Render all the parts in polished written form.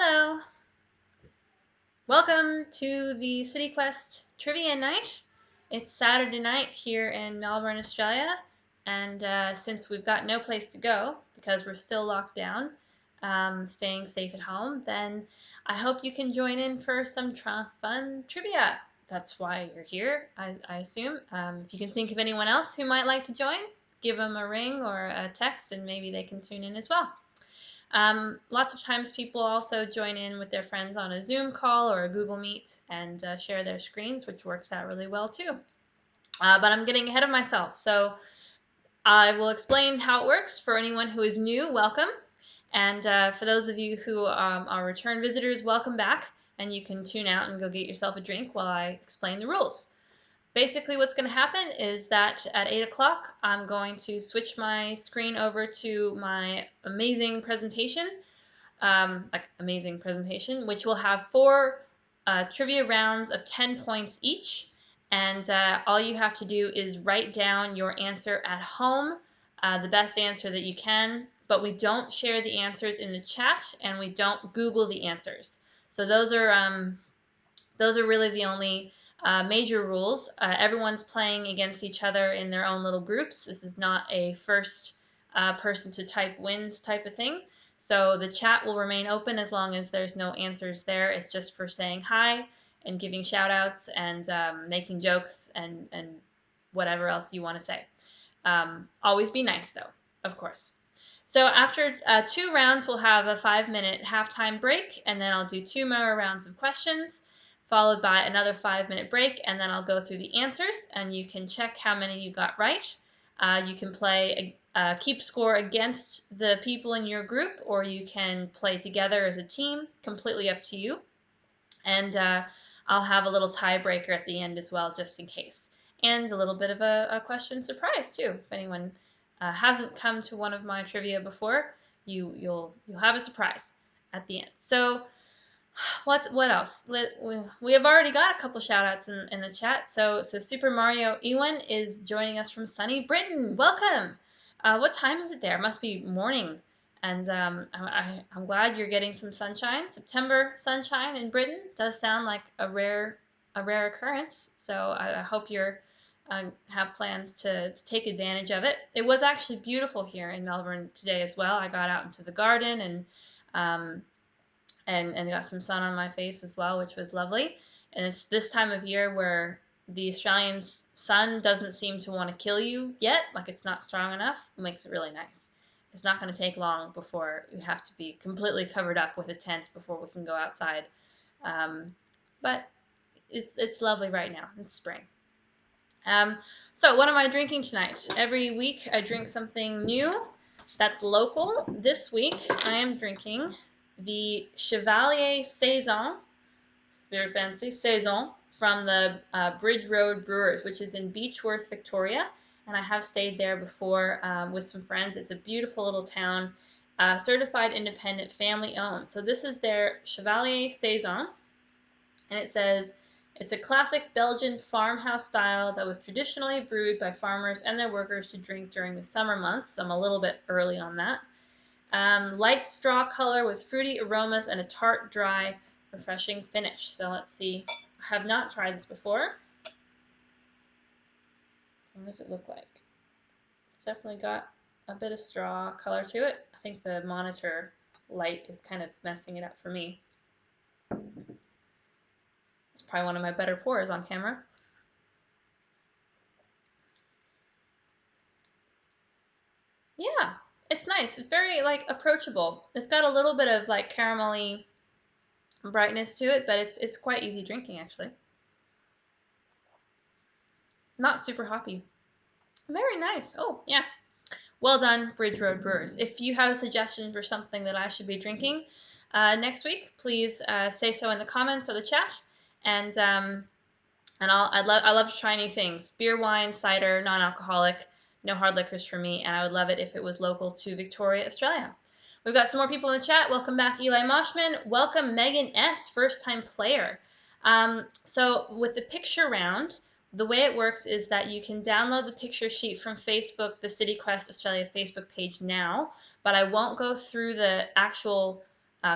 Hello! Welcome to the City Quest Trivia Night. It's Saturday night here in Melbourne, Australia, and since we've got no place to go because we're still locked down, staying safe at home, then I hope you can join in for some fun trivia. That's why you're here, I assume. If you can think of anyone else who might like to join, give them a ring or a text and maybe they can tune in as well. Lots of times people also join in with their friends on a Zoom call or a Google Meet and share their screens, which works out really well too. But I'm getting ahead of myself, so I will explain how it works for anyone who is new. Welcome. And for those of you who are return visitors, welcome back. And you can tune out and go get yourself a drink while I explain the rules. Basically what's going to happen is that at 8 o'clock I'm going to switch my screen over to my amazing presentation, which will have 4 trivia rounds of 10 points each, and all you have to do is write down your answer at home, the best answer that you can, but we don't share the answers in the chat and we don't Google the answers. So those are really the only major rules. Everyone's playing against each other in their own little groups. This is not a first person to type wins type of thing. So the chat will remain open as long as there's no answers there. It's just for saying hi and giving shout outs and making jokes and whatever else you want to say. Always be nice though, of course. So after 2 rounds, we'll have a 5-minute halftime break, and then I'll do 2 more rounds of questions, followed by another 5-minute break, and then I'll go through the answers, and you can check how many you got right. You can play keep score against the people in your group, or you can play together as a team, completely up to you. And I'll have a little tiebreaker at the end as well, just in case. And a little bit of a question surprise, too. If anyone hasn't come to one of my trivia before, you'll have a surprise at the end. So what else? We have already got a couple shout-outs in the chat. So Super Mario Ewan is joining us from sunny Britain. Welcome! What time is it there? It must be morning. And I'm glad you're getting some sunshine. September sunshine in Britain does sound like a rare occurrence. So I hope you're have plans to take advantage of it. It was actually beautiful here in Melbourne today as well. I got out into the garden and got some sun on my face as well, which was lovely. And it's this time of year where the Australian sun doesn't seem to want to kill you yet, like it's not strong enough. It makes it really nice. It's not going to take long before you have to be completely covered up with a tent before we can go outside. But it's lovely right now. It's spring. So what am I drinking tonight? Every week I drink something new that's local. This week I am drinking the Chevalier Saison, very fancy, Saison, from the Bridge Road Brewers, which is in Beechworth, Victoria. And I have stayed there before with some friends. It's a beautiful little town, certified independent, family owned. So this is their Chevalier Saison. And it says, it's a classic Belgian farmhouse style that was traditionally brewed by farmers and their workers to drink during the summer months. So I'm a little bit early on that. Light straw color with fruity aromas and a tart, dry, refreshing finish. So let's see. I have not tried this before. What does it look like? It's definitely got a bit of straw color to it. I think the monitor light is kind of messing it up for me. It's probably one of my better pours on camera. Yeah, it's nice. It's very like approachable. It's got a little bit of like caramelly brightness to it, but it's quite easy drinking actually. Not super hoppy. Very nice. Oh, yeah. Well done, Bridge Road Brewers. If you have a suggestion for something that I should be drinking next week, please say so in the comments or the chat. And I love to try new things. Beer, wine, cider, non-alcoholic, no hard liquors for me. And I would love it if it was local to Victoria, Australia. We've got some more people in the chat. Welcome back, Eli Moshman. Welcome, Megan S., first-time player. So with the picture round, the way it works is that you can download the picture sheet from Facebook, the City Quest Australia Facebook page now, but I won't go through the actual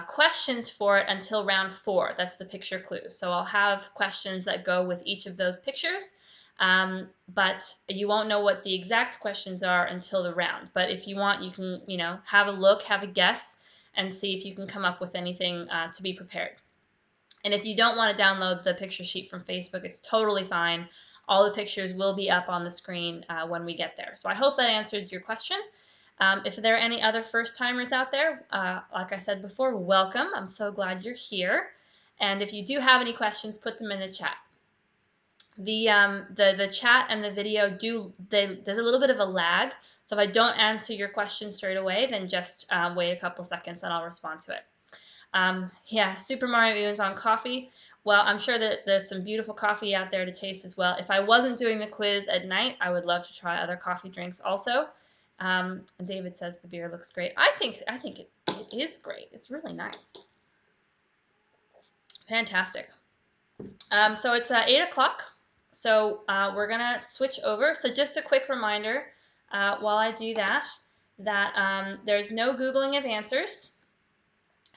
questions for it until round 4. That's the picture clues. So I'll have questions that go with each of those pictures, but you won't know what the exact questions are until the round. But if you want, you can, have a look, have a guess, and see if you can come up with anything to be prepared. And if you don't want to download the picture sheet from Facebook, it's totally fine. All the pictures will be up on the screen when we get there. So I hope that answers your question. If there are any other first-timers out there, like I said before, welcome. I'm so glad you're here. And if you do have any questions, put them in the chat. The chat and the video there's a little bit of a lag. So if I don't answer your question straight away, then just wait a couple seconds and I'll respond to it. Yeah, Super Mario Oons on coffee. Well, I'm sure that there's some beautiful coffee out there to taste as well. If I wasn't doing the quiz at night, I would love to try other coffee drinks also. David says the beer looks great. I think it is great. It's really nice. Fantastic. So it's 8 o'clock. So we're gonna switch over. So just a quick reminder while I do that there's no Googling of answers.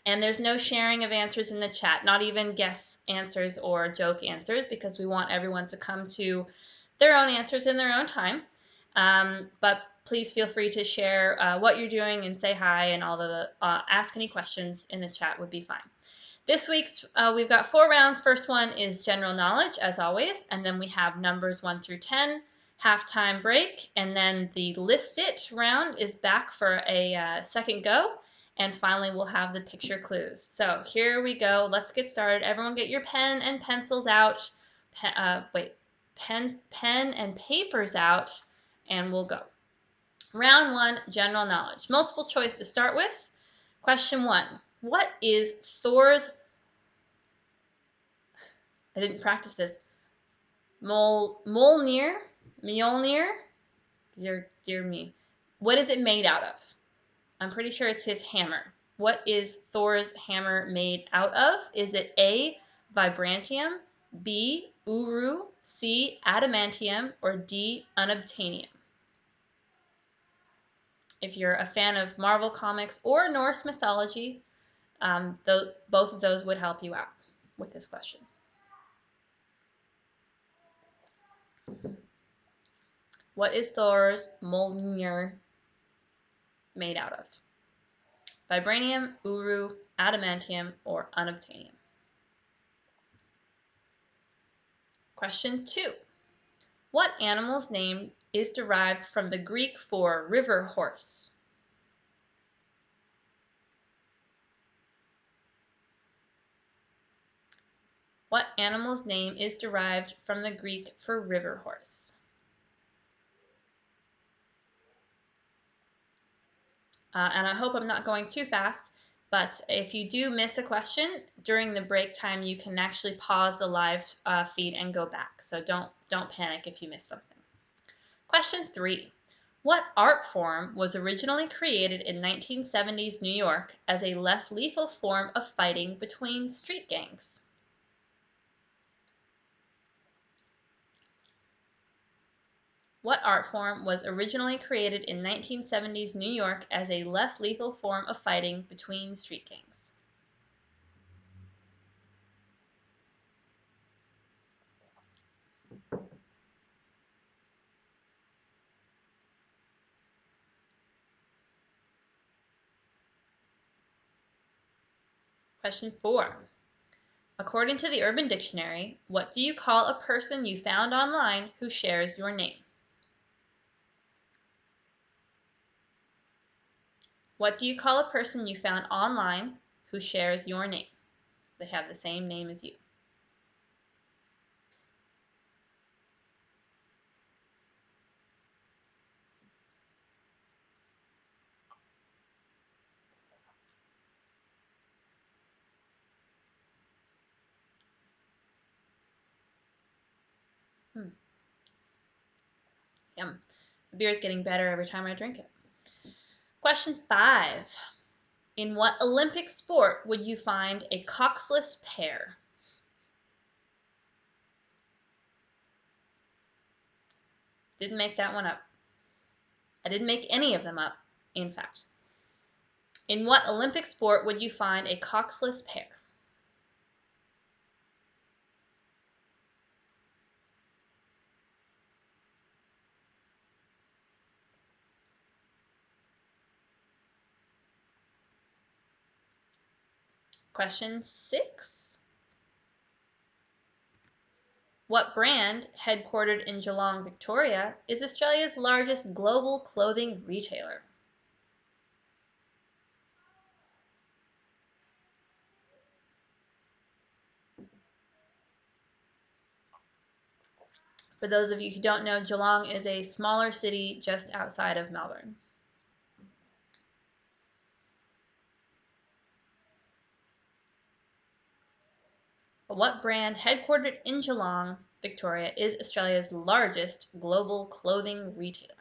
And there's no sharing of answers in the chat, not even guess answers or joke answers, because we want everyone to come to their own answers in their own time. But please feel free to share what you're doing and say hi, and all the ask any questions in the chat would be fine. This week's we've got 4 rounds. First one is general knowledge, as always, and then we have numbers 1 through 10, halftime break, and then the list it round is back for a second go. And finally, we'll have the picture clues. So here we go. Let's get started. Everyone get your pen and pencils out. Pen and papers out, and we'll go. Round 1, general knowledge. Multiple choice to start with. Question 1. What is Thor's... I didn't practice this. Mjolnir? Dear me. What is it made out of? I'm pretty sure it's his hammer. What is Thor's hammer made out of? Is it A, vibrantium, B, uru, C, adamantium, or D, unobtainium? If you're a fan of Marvel Comics or Norse mythology, both of those would help you out with this question. What is Thor's Mjolnir made out of? Vibranium, uru, adamantium, or unobtainium? Question 2. What animal's name is derived from the Greek for river horse? What animal's name is derived from the Greek for river horse? And I hope I'm not going too fast, but if you do miss a question during the break time, you can actually pause the live feed and go back. So don't panic if you miss something. Question 3. What art form was originally created in 1970s New York as a less lethal form of fighting between street gangs? What art form was originally created in 1970s New York as a less lethal form of fighting between street gangs? Question 4. According to the Urban Dictionary, what do you call a person you found online who shares your name? What do you call a person you found online who shares your name? They have the same name as you. Yum. The beer is getting better every time I drink it. Question 5. In what Olympic sport would you find a coxless pair? Didn't make that one up. I didn't make any of them up, in fact. In what Olympic sport would you find a coxless pair? Question 6. What brand, headquartered in Geelong, Victoria, is Australia's largest global clothing retailer? For those of you who don't know, Geelong is a smaller city just outside of Melbourne. What brand, headquartered in Geelong, Victoria, is Australia's largest global clothing retailer?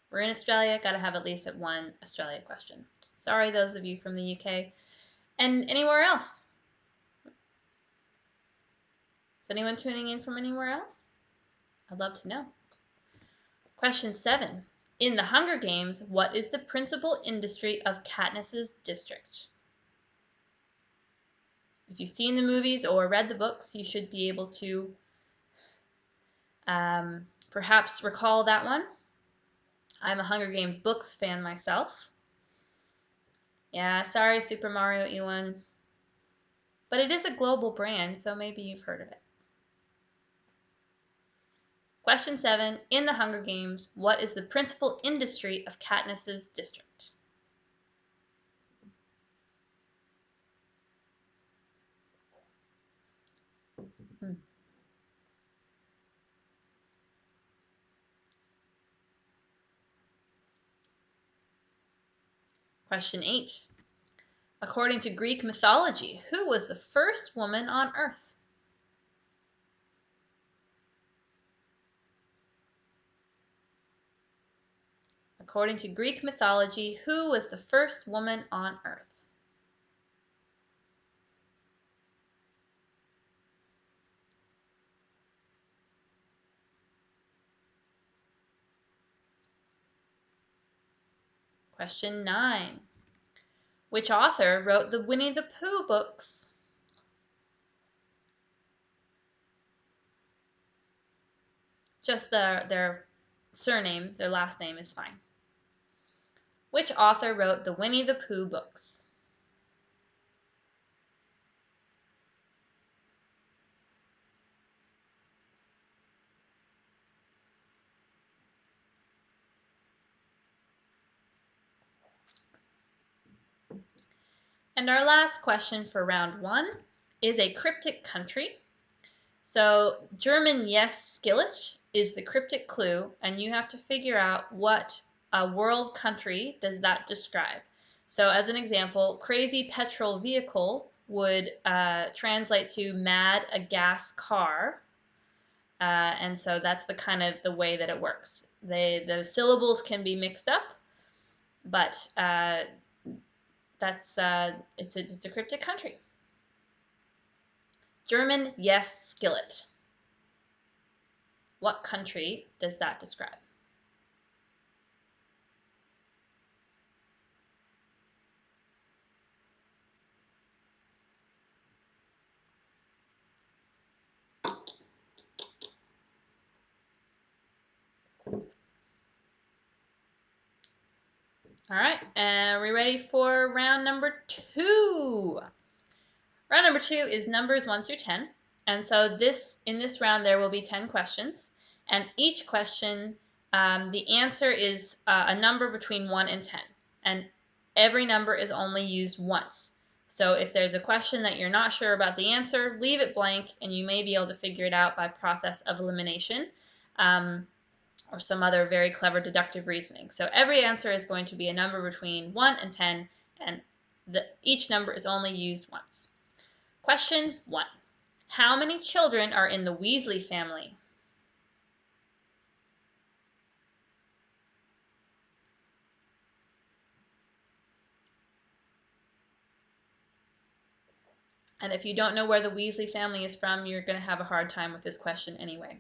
We're in Australia, gotta have at least one Australia question. Sorry, those of you from the UK. And anywhere else? Is anyone tuning in from anywhere else? I'd love to know. Question 7. In the Hunger Games, what is the principal industry of Katniss's district? If you've seen the movies or read the books, you should be able to perhaps recall that one. I'm a Hunger Games books fan myself. Yeah, sorry, Super Mario Ewan. But it is a global brand, so maybe you've heard of it. Question 7. In the Hunger Games, what is the principal industry of Katniss's district? Question 8. According to Greek mythology, who was the first woman on Earth? According to Greek mythology, who was the first woman on Earth? Question 9. Which author wrote the Winnie the Pooh books? Just their surname, their last name is fine. Which author wrote the Winnie the Pooh books? And our last question for round 1 is a cryptic country. So German yes skillet is the cryptic clue, and you have to figure out what world country does that describe. So as an example, crazy petrol vehicle would translate to mad a gas car. And so that's the kind of the way that it works. The syllables can be mixed up, but that's it's a cryptic country. German yes skillet. What country does that describe? All right, and we ready for round number 2? Round number 2 is numbers 1 through 10. And so in this round, there will be 10 questions. And each question, the answer is a number between 1 and 10. And every number is only used once. So if there's a question that you're not sure about the answer, leave it blank, and you may be able to figure it out by process of elimination. Or some other very clever deductive reasoning. So every answer is going to be a number between 1 and 10, and each number is only used once. Question 1. How many children are in the Weasley family? And if you don't know where the Weasley family is from, you're going to have a hard time with this question anyway.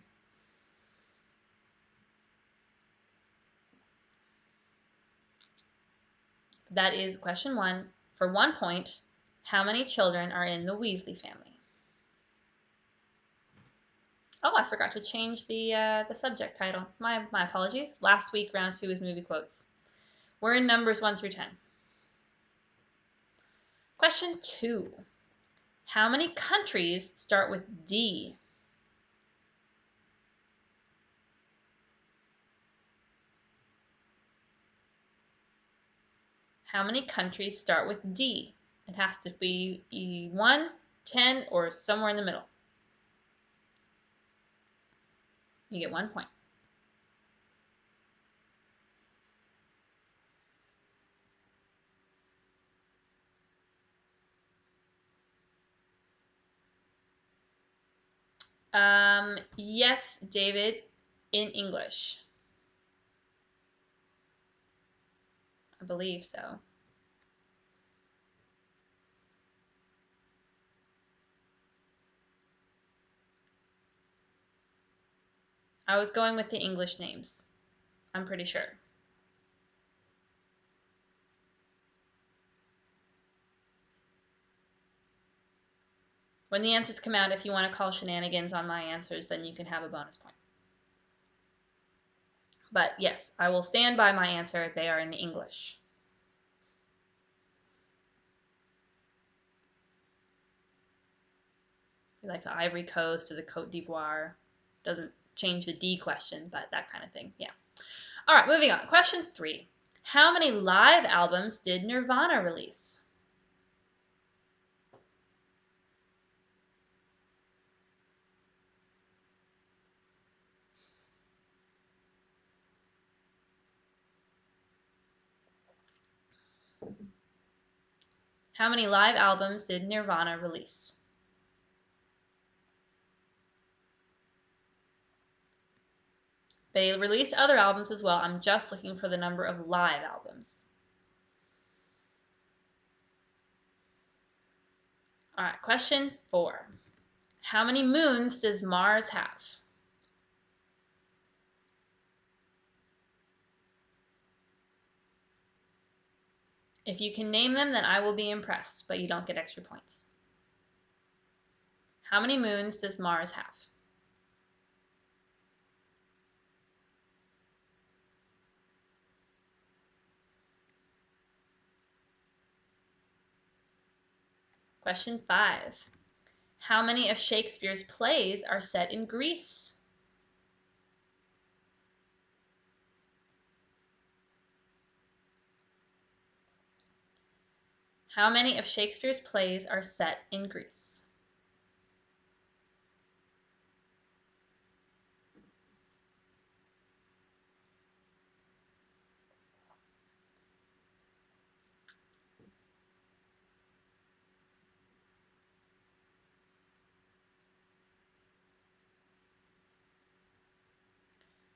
That is question 1. For 1 point, how many children are in the Weasley family? Oh, I forgot to change the subject title. My apologies. Last week, round 2 was movie quotes. We're in numbers 1 through 10. Question 2. How many countries start with D? How many countries start with D? It has to be 1, 10, or somewhere in the middle. You get 1 point. Yes, David, in English. I believe so. I was going with the English names. I'm pretty sure. When the answers come out, if you want to call shenanigans on my answers, then you can have a bonus point. But yes, I will stand by my answer. They are in English. Like the Ivory Coast or the Côte d'Ivoire. Doesn't change the D question, but that kind of thing. Yeah. All right, moving on. Question 3. How many live albums did Nirvana release? How many live albums did Nirvana release? They released other albums as well. I'm just looking for the number of live albums. All right, question 4. How many moons does Mars have? If you can name them, then I will be impressed, but you don't get extra points. How many moons does Mars have? Question 5. How many of Shakespeare's plays are set in Greece? How many of Shakespeare's plays are set in Greece?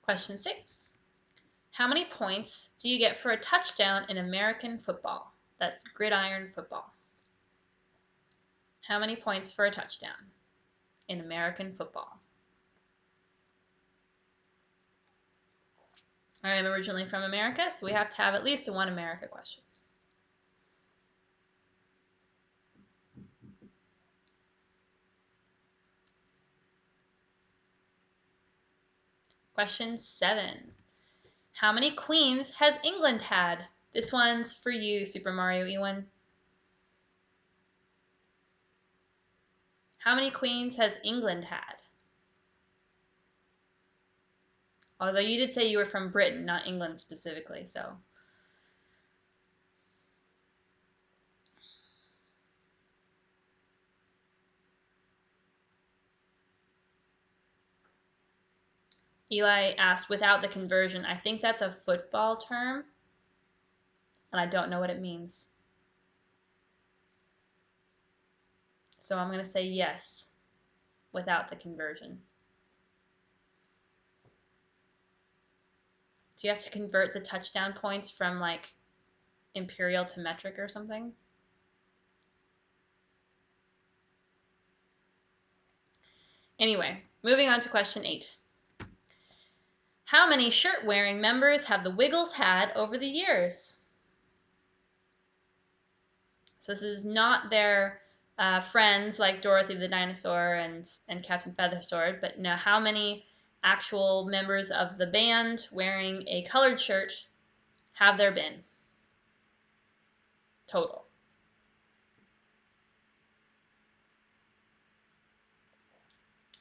Question 6. How many points do you get for a touchdown in American football? That's gridiron football. How many points for a touchdown in American football? I am originally from America, so we have to have at least a One America question. Question 7. How many queens has England had? This one's for you, Super Mario Ewan. How many queens has England had? Although you did say you were from Britain, not England specifically, so. Eli asked, without the conversion. I think that's a football term, and I don't know what it means. So I'm going to say yes, without the conversion. Do you have to convert the touchdown points from like imperial to metric or something? Anyway, moving on to question 8. How many shirt-wearing members have the Wiggles had over the years? So this is not their friends like Dorothy the dinosaur and Captain Feathersword, but no, how many actual members of the band wearing a colored shirt have there been total?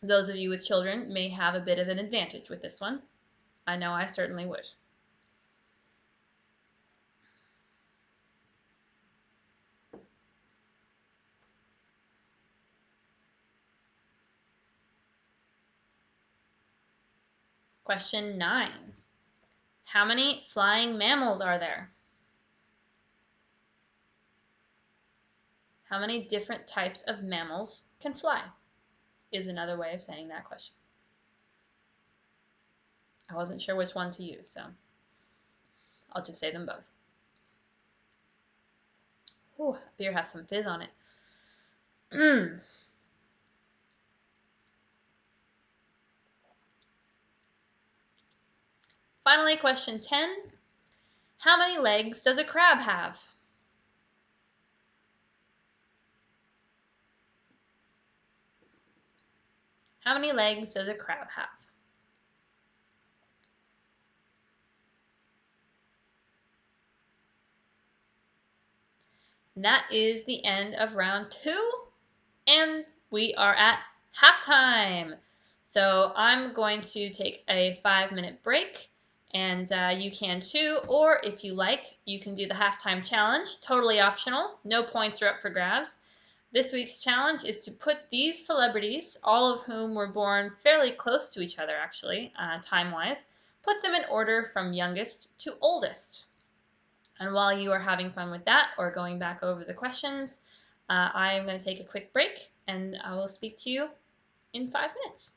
Those of you with children may have a bit of an advantage with this one. I know I certainly would. Question 9. How many flying mammals are there? How many different types of mammals can fly? Is another way of saying that question. I wasn't sure which one to use, so I'll just say them both. Ooh, beer has some fizz on it. Finally, question 10. How many legs does a crab have? How many legs does a crab have? And that is the end of round 2, and we are at halftime. So I'm going to take a 5-minute break, and you can too, or if you like, you can do the halftime challenge, totally optional, no points are up for grabs. This week's challenge is to put these celebrities, all of whom were born fairly close to each other actually, time-wise, put them in order from youngest to oldest. And while you are having fun with that or going back over the questions, I am going to take a quick break and I will speak to you in 5 minutes.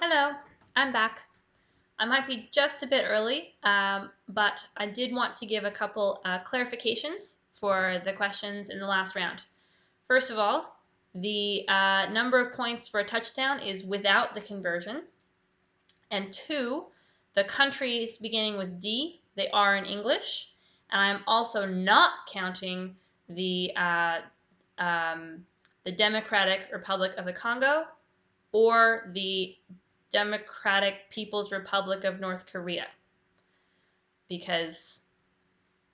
Hello, I'm back. I might be just a bit early, but I did want to give a couple clarifications for the questions in the last round. First of all, the number of points for a touchdown is without the conversion. And two, the countries beginning with D, they are in English. And I'm also not counting the Democratic Republic of the Congo or the Democratic People's Republic of North Korea, because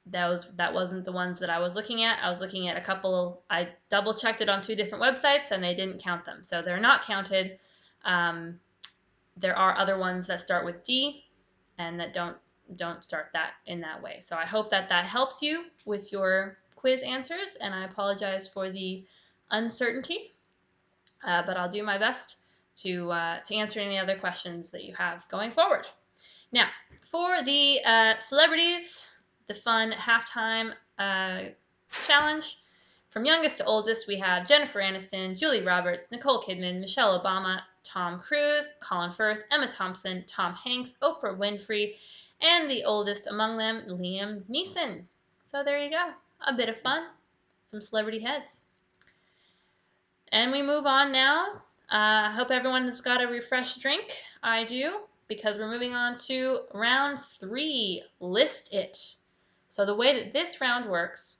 that wasn't the ones that I was looking at. I was looking at a couple. I double checked it on 2 different websites and they didn't count them, so they're not counted. There are other ones that start with D and that don't start that in that way. So I hope that helps you with your quiz answers, and I apologize for the uncertainty, but I'll do my best to answer any other questions that you have going forward. Now, for the celebrities, the fun halftime challenge, from youngest to oldest, we have Jennifer Aniston, Julie Roberts, Nicole Kidman, Michelle Obama, Tom Cruise, Colin Firth, Emma Thompson, Tom Hanks, Oprah Winfrey, and the oldest among them, Liam Neeson. So there you go. A bit of fun. Some celebrity heads. And we move on now. I hope everyone has got a refreshed drink. I do, because we're moving on to round 3, List It. So the way that this round works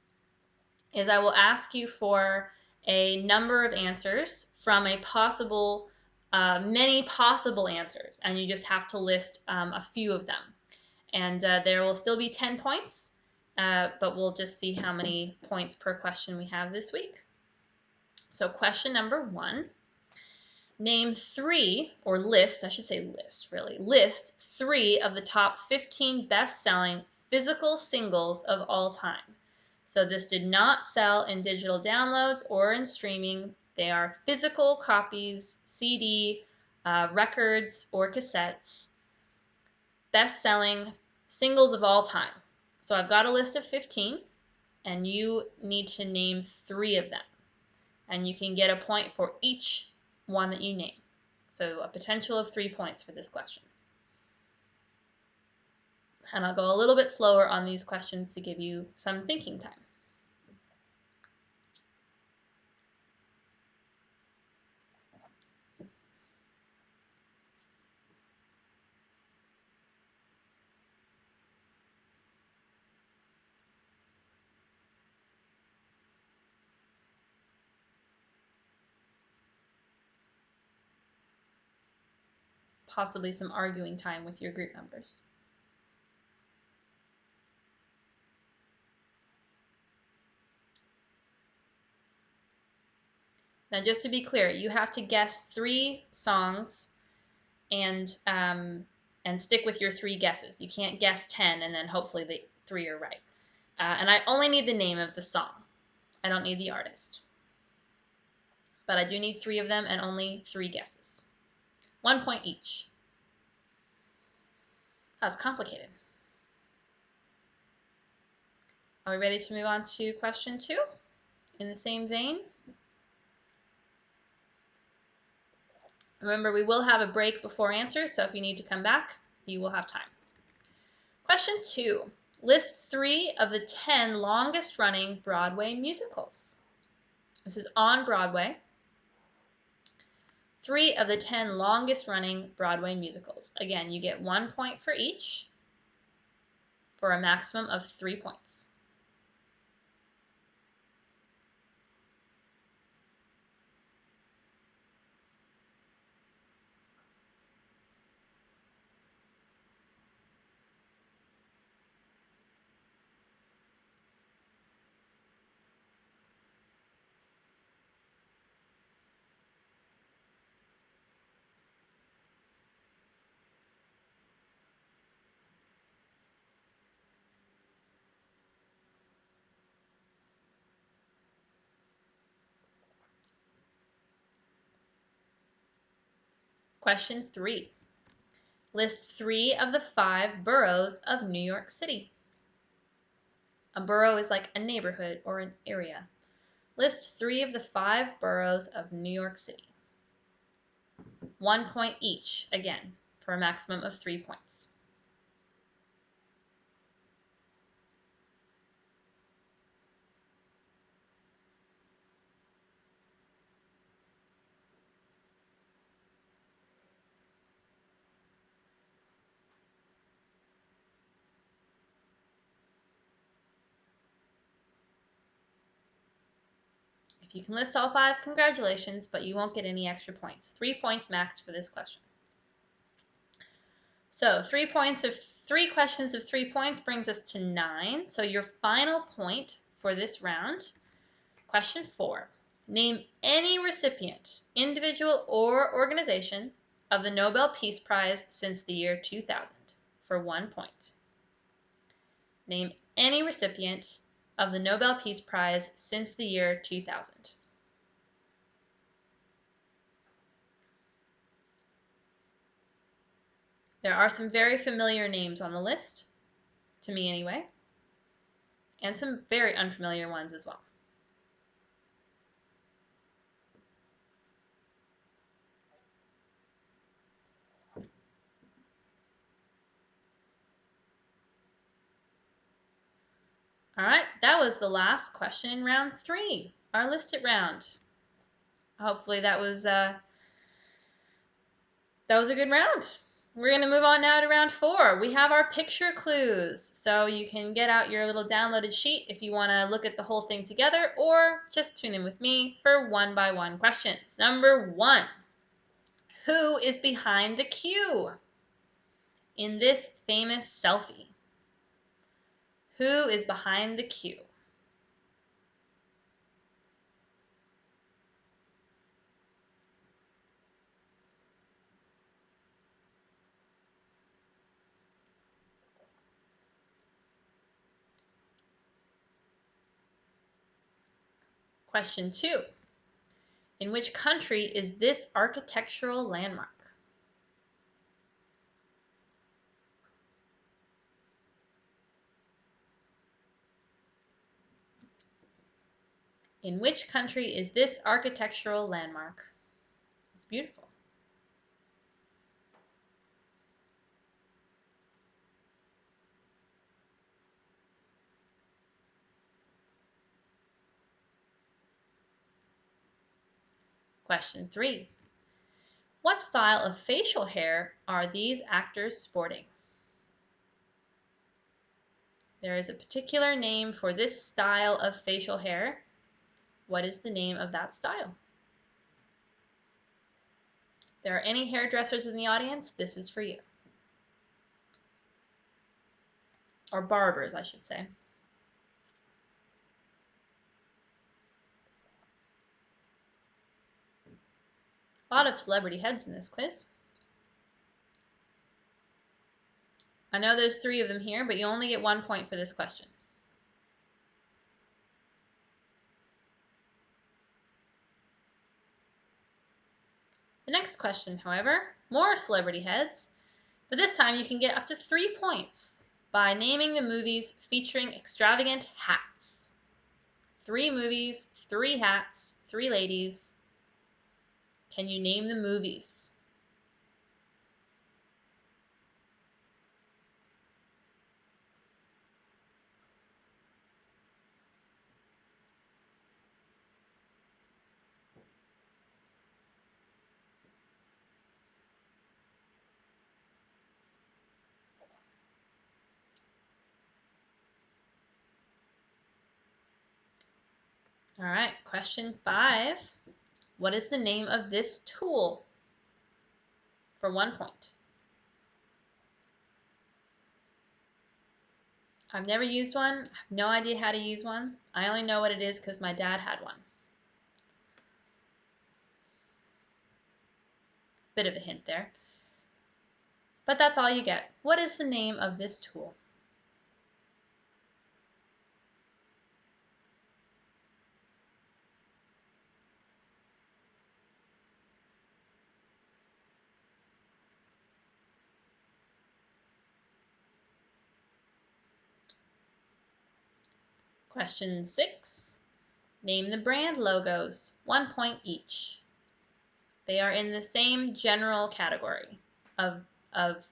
is I will ask you for a number of answers from a possible, many possible answers, and you just have to list a few of them. And there will still be 10 points, but we'll just see how many points per question we have this week. So question number 1, name 3, or list, I should say list really, list 3 of the top 15 best-selling physical singles of all time. So this did not sell in digital downloads or in streaming. They are physical copies, CD, records, or cassettes, best-selling singles of all time. So I've got a list of 15, and you need to name 3 of them. And you can get a point for each one that you name. So a potential of 3 points for this question. And I'll go a little bit slower on these questions to give you some thinking time. Possibly some arguing time with your group members. Now, just to be clear, you have to guess 3 songs and stick with your 3 guesses. You can't guess 10 and then hopefully the 3 are right. And I only need the name of the song. I don't need the artist. But I do need 3 of them and only 3 guesses. 1 point each. That's complicated. Are we ready to move on to question 2 in the same vein? Remember, we will have a break before answer, so if you need to come back, you will have time. Question 2. List 3 of the 10 longest-running Broadway musicals. This is on Broadway. 3 of the 10 longest-running Broadway musicals. Again, you get 1 point for each for a maximum of 3 points. Question 3. List 3 of the 5 boroughs of New York City. A borough is like a neighborhood or an area. List 3 of the 5 boroughs of New York City. 1 point each, again, for a maximum of 3 points. If you can list all 5, congratulations, but you won't get any extra points. 3 points max for this question. So 3 questions of 3 points brings us to 9. So your final point for this round, question 4. Name any recipient, individual or organization, of the Nobel Peace Prize since the year 2000 for 1 point. Name any recipient of the Nobel Peace Prize since the year 2000. There are some very familiar names on the list, to me anyway, and some very unfamiliar ones as well. All right, that was the last question in round 3, our listed round. Hopefully that was a good round. We're going to move on now to round 4. We have our picture clues. So you can get out your little downloaded sheet if you want to look at the whole thing together, or just tune in with me for 1-by-1 questions. Number 1. Who is behind the queue in this famous selfie? Who is behind the queue? Question 2. In which country is this architectural landmark? In which country is this architectural landmark? It's beautiful. Question 3. What style of facial hair are these actors sporting? There is a particular name for this style of facial hair. What is the name of that style? If there are any hairdressers in the audience, this is for you. Or barbers, I should say. A lot of celebrity heads in this quiz. I know there's 3 of them here, but you only get 1 point for this question. The next question, however, more celebrity heads, but this time you can get up to 3 points by naming the movies featuring extravagant hats. 3 movies, 3 hats, 3 ladies. Can you name the movies? All right, question 5. What is the name of this tool? For 1 point. I've never used one. I have no idea how to use one. I only know what it is because my dad had one. Bit of a hint there. But that's all you get. What is the name of this tool? Question 6. Name the brand logos. 1 point each. They are in the same general category of, of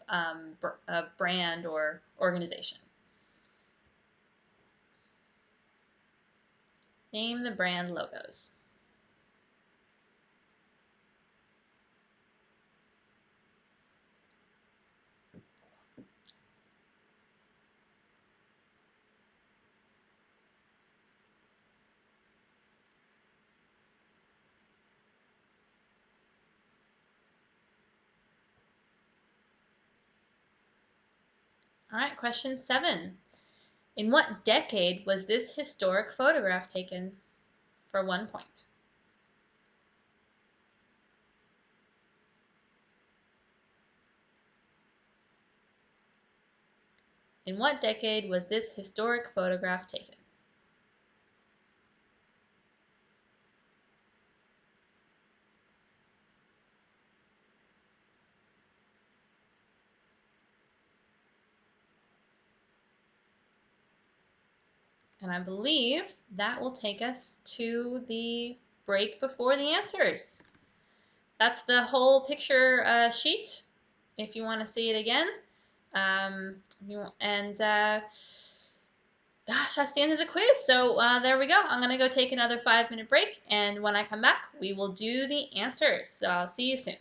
brand or organization. Name the brand logos. All right, question 7. In what decade was this historic photograph taken? For 1 point. In what decade was this historic photograph taken? And I believe that will take us to the break before the answers. That's the whole picture sheet, if you want to see it again. Gosh, that's the end of the quiz. So there we go. I'm going to go take another 5-minute break. And when I come back, we will do the answers. So I'll see you soon.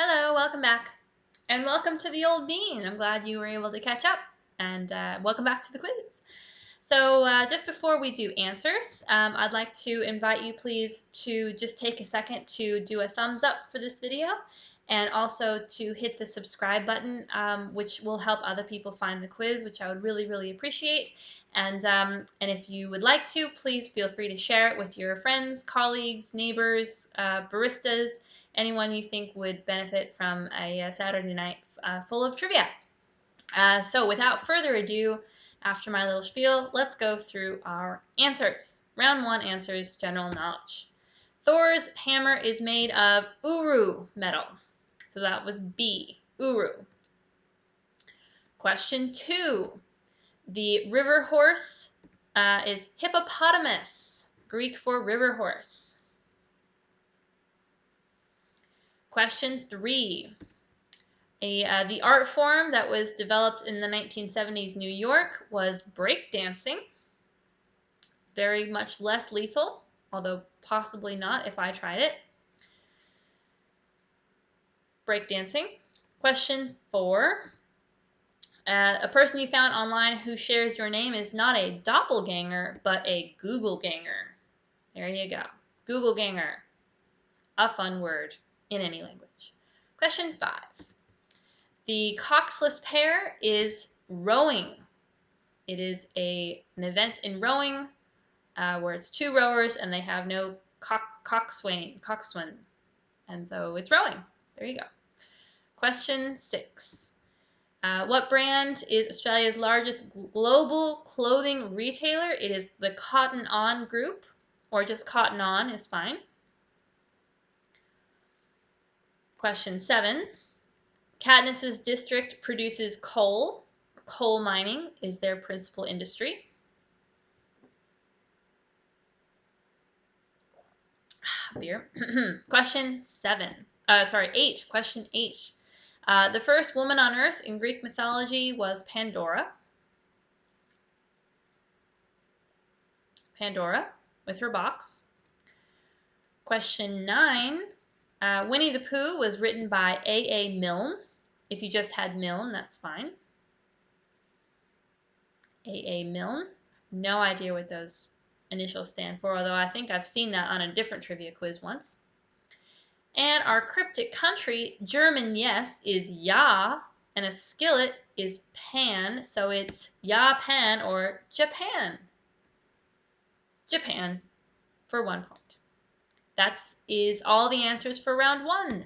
Hello, welcome back. And welcome to the old bean. I'm glad you were able to catch up. And welcome back to the quiz. So just before we do answers, I'd like to invite you please to just take a second to do a thumbs up for this video and also to hit the subscribe button, which will help other people find the quiz, which I would really, really appreciate. And if you would like to, please feel free to share it with your friends, colleagues, neighbors, baristas, anyone you think would benefit from a Saturday night full of trivia. So without further ado, after my little spiel, let's go through our answers. Round 1 answers, general knowledge. Thor's hammer is made of uru metal. So that was B, uru. Question 2. The river horse is hippopotamus, Greek for river horse. Question 3. The art form that was developed in the 1970s New York was breakdancing. Very much less lethal, although possibly not if I tried it. Breakdancing. Question 4. A person you found online who shares your name is not a doppelganger, but a Google ganger. There you go. Google ganger. A fun word in any language. Question 5. The coxless pair is rowing. It is an event in rowing where it's 2 rowers and they have no coxswain, and so it's rowing. There you go. Question 6. What brand is Australia's largest global clothing retailer? It is the Cotton On Group, or just Cotton On is fine. Question 7. Katniss's district produces coal. Coal mining is their principal industry. Beer. Question 8. Question 8. The first woman on Earth in Greek mythology was Pandora. Pandora with her box. Question 9. Winnie the Pooh was written by A.A. Milne. If you just had Milne, that's fine. A.A. Milne. No idea what those initials stand for, although I think I've seen that on a different trivia quiz once. And our cryptic country, German yes, is ja, and a skillet is pan, so it's Japan or Japan. Japan for 1 point. That is all the answers for round 1.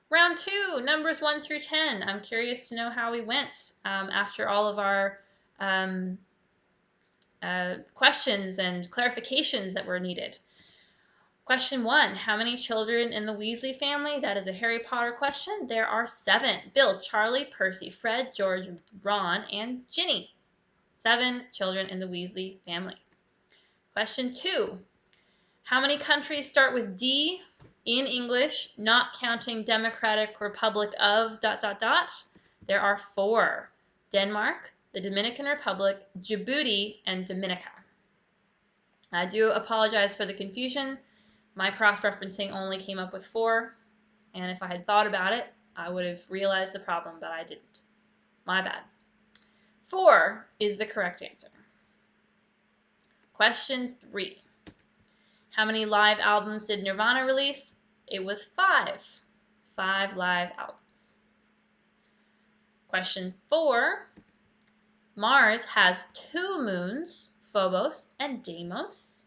Round 2, numbers 1 through 10. I'm curious to know how we went after all of our questions and clarifications that were needed. Question 1, how many children in the Weasley family? That is a Harry Potter question. There are 7. Bill, Charlie, Percy, Fred, George, Ron, and Ginny. 7 children in the Weasley family. Question 2, how many countries start with D in English, not counting Democratic Republic of ... There are 4. Denmark, the Dominican Republic, Djibouti, and Dominica. I do apologize for the confusion. My cross-referencing only came up with 4, and if I had thought about it, I would have realized the problem, but I didn't. My bad. 4 is the correct answer. Question 3. How many live albums did Nirvana release? It was 5. 5 live albums. Question 4. Mars has 2 moons, Phobos and Deimos.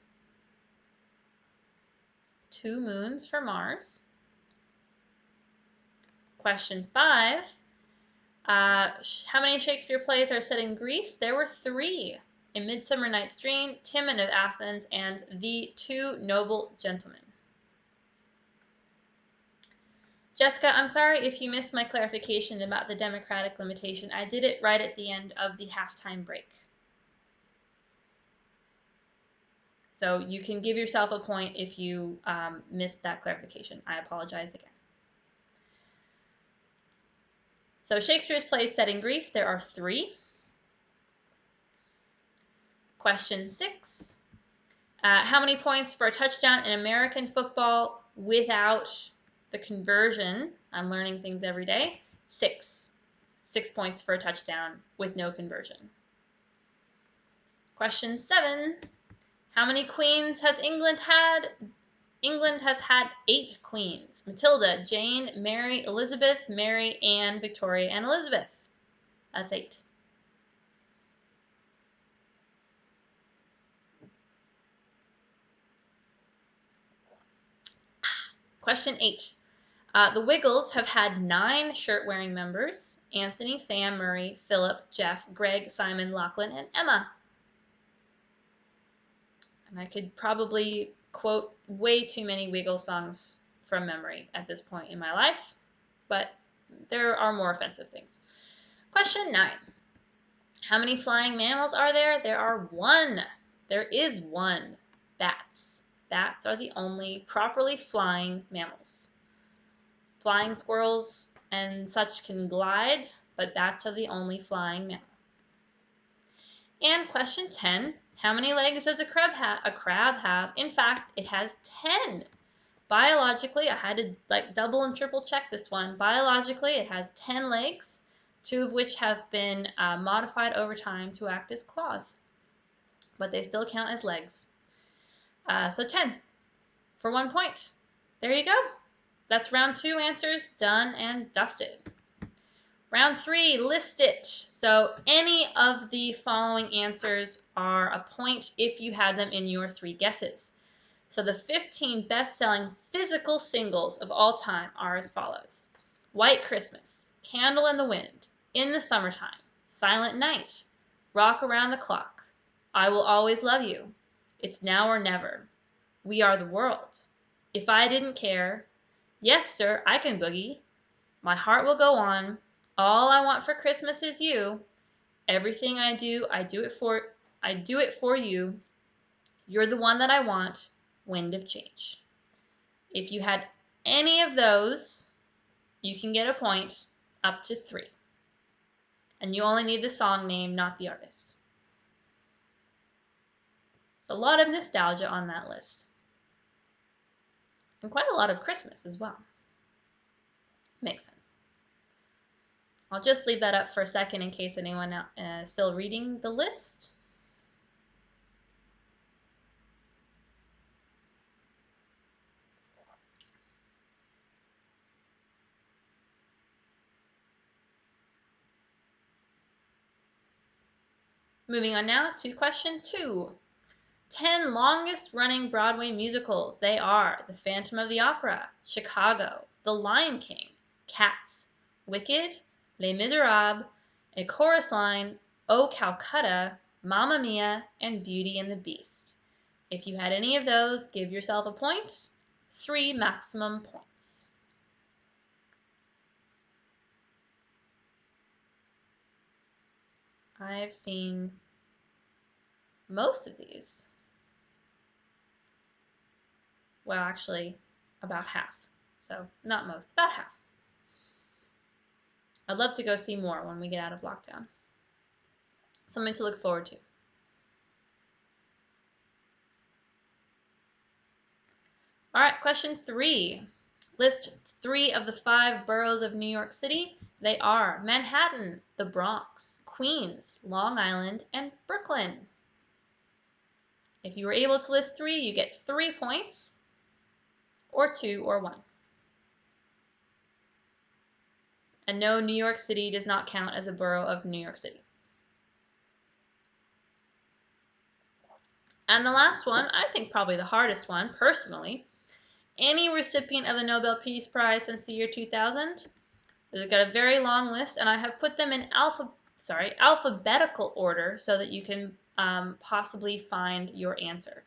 2 moons for Mars. Question 5. How many Shakespeare plays are set in Greece? There were 3. A Midsummer Night's Dream, Timon of Athens, and The 2 Noble Gentlemen. Jessica, I'm sorry if you missed my clarification about the democratic limitation. I did it right at the end of the halftime break. So you can give yourself a point if you missed that clarification. I apologize again. So Shakespeare's plays set in Greece, there are 3. Question 6. How many points for a touchdown in American football without The conversion, I'm learning things every day, 6. 6 points for a touchdown with no conversion. Question 7. How many queens has England had? England has had 8 queens. Matilda, Jane, Mary, Elizabeth, Mary, Anne, Victoria, and Elizabeth. That's 8. Question 8. The Wiggles have had 9 shirt-wearing members: Anthony, Sam, Murray, Philip, Jeff, Greg, Simon, Lachlan, and Emma. And I could probably quote way too many Wiggles songs from memory at this point in my life, but there are more offensive things. Question 9. How many flying mammals are there? There are 1. There is 1. Bats. Bats are the only properly flying mammals. Flying squirrels and such can glide, but bats are the only flying mammal. And question 10. How many legs does a crab have? In fact, it has 10. Biologically, I had to double and triple check this one. Biologically, it has 10 legs, 2 of which have been modified over time to act as claws. But they still count as legs. So 10 for 1 point. There you go. That's round 2 answers done and dusted. Round 3, list it. So any of the following answers are a point if you had them in your 3 guesses. So the 15 best-selling physical singles of all time are as follows: White Christmas, Candle in the Wind, In the Summertime, Silent Night, Rock Around the Clock, I Will Always Love You, It's Now or Never, We Are the World, If I Didn't Care, Yes Sir, I Can Boogie, My Heart Will Go On, All I Want for Christmas Is You, Everything I Do It For You, You're the One That I Want, Wind of Change. If you had any of those, you can get a point, up to 3. And you only need the song name, not the artist. It's a lot of nostalgia on that list. And quite a lot of Christmas as well. Makes sense. I'll just leave that up for a second in case anyone is still reading the list. Moving on now to question 2. 10 longest running Broadway musicals. They are The Phantom of the Opera, Chicago, The Lion King, Cats, Wicked, Les Miserables, A Chorus Line, O Calcutta, Mamma Mia, and Beauty and the Beast. If you had any of those, give yourself a point. 3 maximum points. I've seen most of these. Well, actually, about half. So, not most, about half. I'd love to go see more when we get out of lockdown. Something to look forward to. All right, question 3. List 3 of the 5 boroughs of New York City. They are Manhattan, the Bronx, Queens, Long Island, and Brooklyn. If you were able to list 3, you get 3 points, or 2 or 1. And no, New York City does not count as a borough of New York City. And the last one, I think probably the hardest one, personally. Any recipient of the Nobel Peace Prize since the year 2000. They've got a very long list, and I have put them in alphabetical order so that you can possibly find your answer.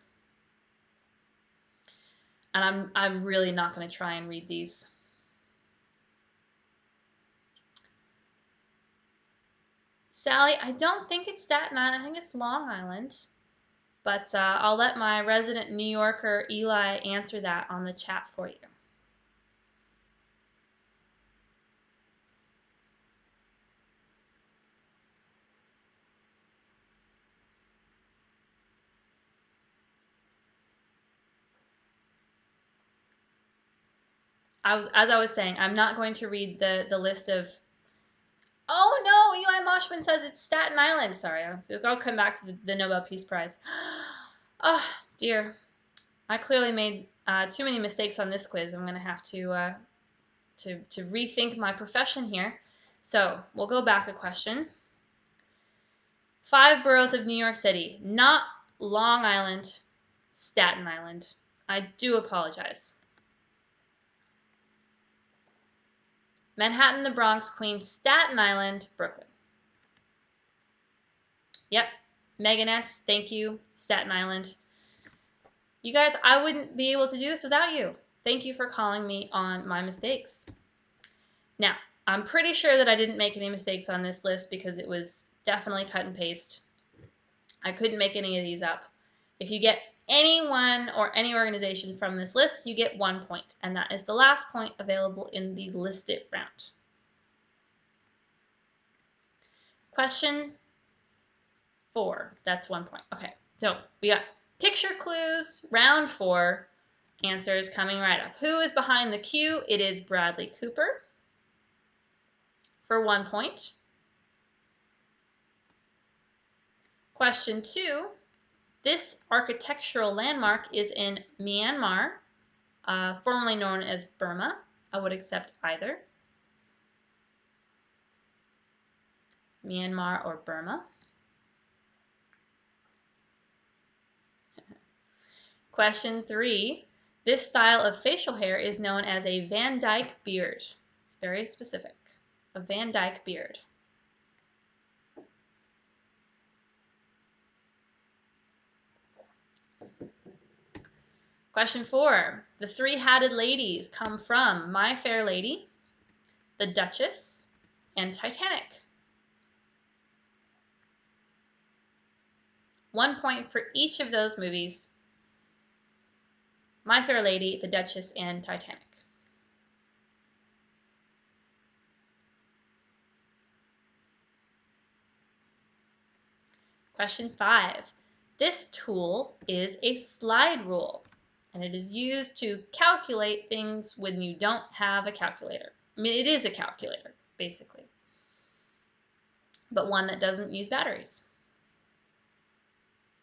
And I'm really not going to try and read these. Sally, I don't think it's Staten Island. I think it's Long Island. But I'll let my resident New Yorker, Eli, answer that on the chat for you. as I was saying, I'm not going to read the list of. Oh no, Eli Moshman says it's Staten Island. Sorry, I'll come back to the Nobel Peace Prize. Oh dear, I clearly made too many mistakes on this quiz. I'm going to have to rethink my profession here. So we'll go back a question. 5 boroughs of New York City, not Long Island, Staten Island. I do apologize. Manhattan, the Bronx, Queens, Staten Island, Brooklyn. Yep, Megan S., thank you, Staten Island. You guys, I wouldn't be able to do this without you. Thank you for calling me on my mistakes. Now, I'm pretty sure that I didn't make any mistakes on this list because it was definitely cut and paste. I couldn't make any of these up. If you get anyone or any organization from this list, you get 1 point, and that is the last point available in the listed round. Question 4. That's 1 point. Okay, so we got picture clues, round 4. Answers coming right up. Who is behind the cue? It is Bradley Cooper for 1 point. Question 2. This architectural landmark is in Myanmar, formerly known as Burma. I would accept either. Myanmar or Burma. Question 3. This style of facial hair is known as a Van Dyke beard. It's very specific. A Van Dyke beard. Question 4. The 3-hatted ladies come from My Fair Lady, The Duchess, and Titanic. 1 point for each of those movies. My Fair Lady, The Duchess, and Titanic. Question 5. This tool is a slide rule, and it is used to calculate things when you don't have a calculator. I mean, it is a calculator, basically, but one that doesn't use batteries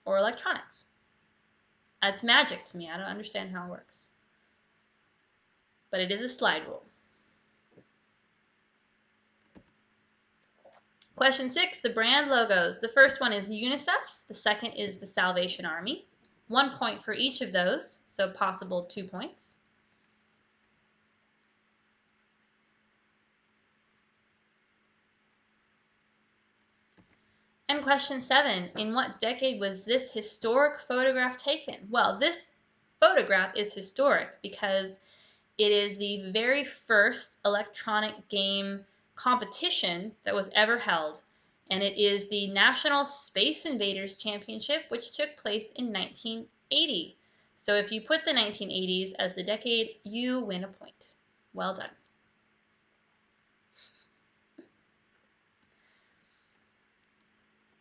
or electronics. That's magic to me. I don't understand how it works, but it is a slide rule. Question 6, the brand logos. The first one is UNICEF. The second is the Salvation Army. 1 point for each of those, so possible 2 points. And question 7, in what decade was this historic photograph taken? Well, this photograph is historic because it is the very first electronic game competition that was ever held, and it is the National Space Invaders Championship, which took place in 1980. So if you put the 1980s as the decade, you win a point. Well done.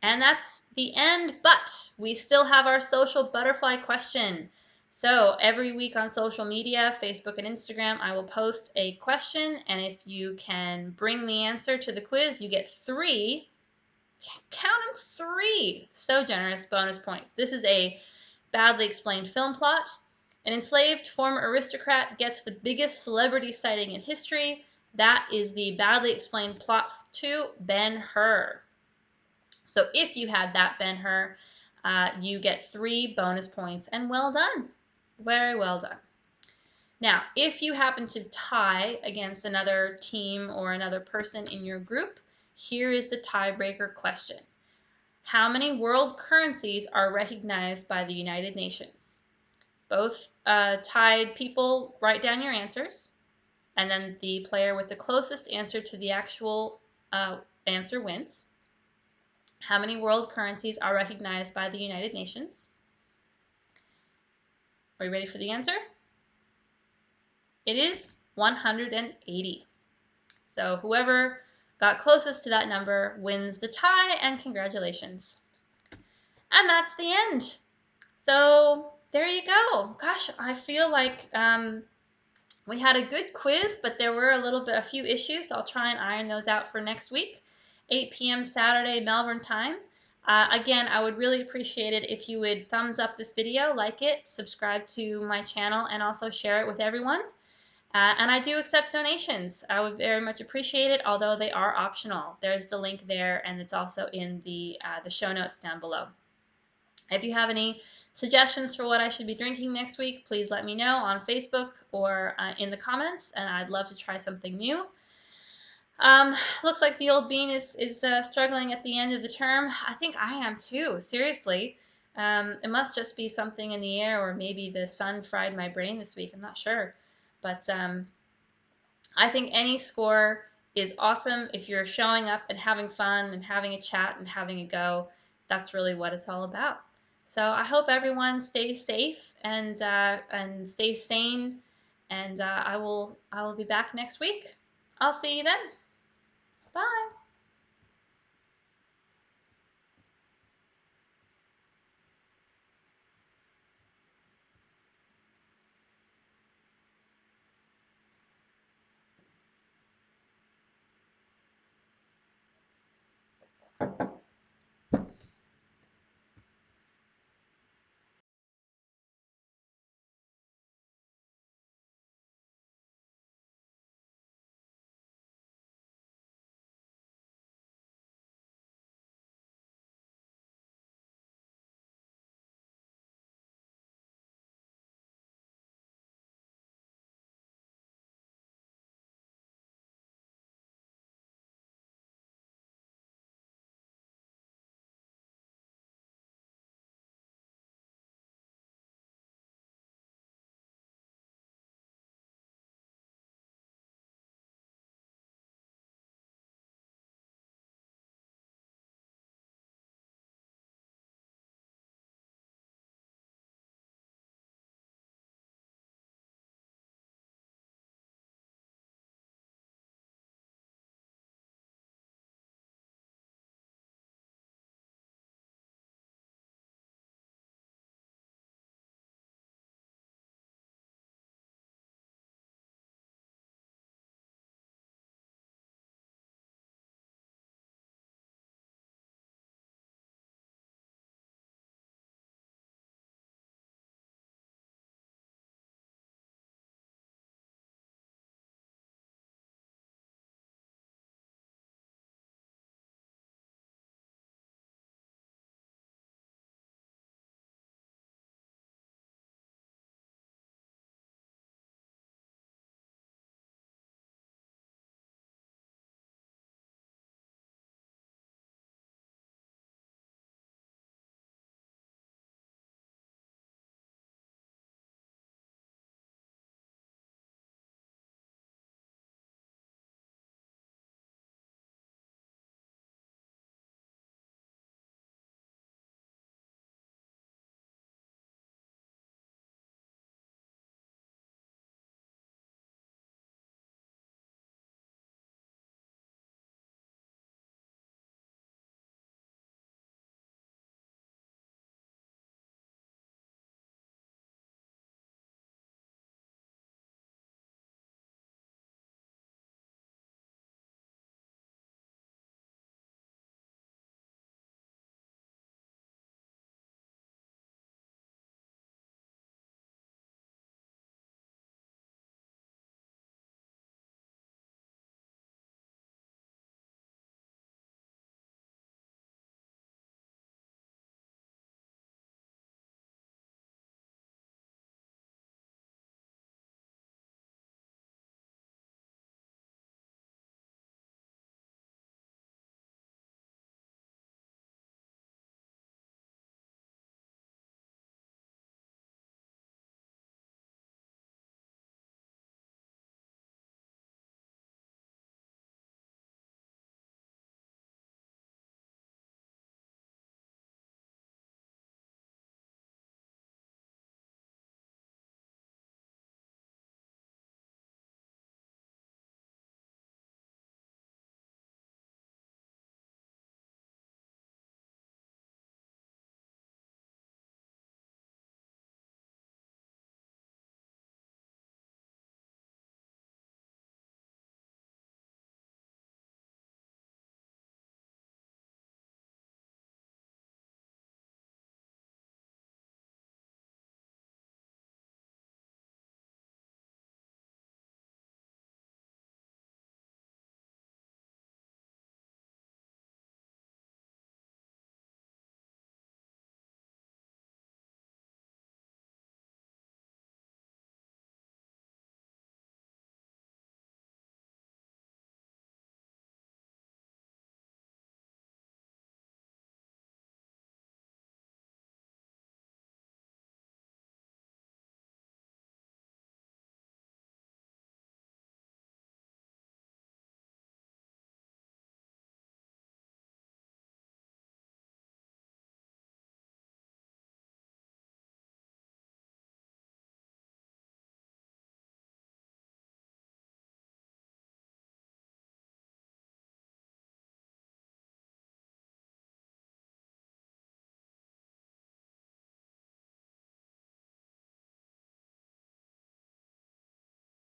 And that's the end, but we still have our social butterfly question. So every week on social media, Facebook and Instagram, I will post a question, and if you can bring the answer to the quiz, you get 3, count them, 3, so generous bonus points. This is a badly explained film plot. An enslaved former aristocrat gets the biggest celebrity sighting in history. That is the badly explained plot to Ben-Hur. So if you had that Ben-Hur, you get 3 bonus points, and well done. Very well done. Now, if you happen to tie against another team or another person in your group, here is the tiebreaker question. How many world currencies are recognized by the United Nations? Both tied people write down your answers, and then the player with the closest answer to the actual answer wins. How many world currencies are recognized by the United Nations? Are you ready for the answer? It is 180. So whoever got closest to that number wins the tie, and congratulations. And that's the end. So there you go. Gosh, I feel like We had a good quiz, but there were a few issues. I'll try and iron those out for next week, 8 p.m. Saturday, Melbourne time. Again, I would really appreciate it if you would thumbs up this video, like it, subscribe to my channel, and also share it with everyone. And I do accept donations. I would very much appreciate it, although they are optional. There's the link there, and it's also in the show notes down below. If you have any suggestions for what I should be drinking next week, please let me know on Facebook or in the comments, and I'd love to try something new. Looks like the old bean is struggling at the end of the term. I think I am too, seriously. It must just be something in the air, or maybe the sun fried my brain this week. I'm not sure. But I think any score is awesome if you're showing up and having fun and having a chat and having a go. That's really what it's all about. So I hope everyone stays safe and stays sane. And I will be back next week. I'll see you then. Bye.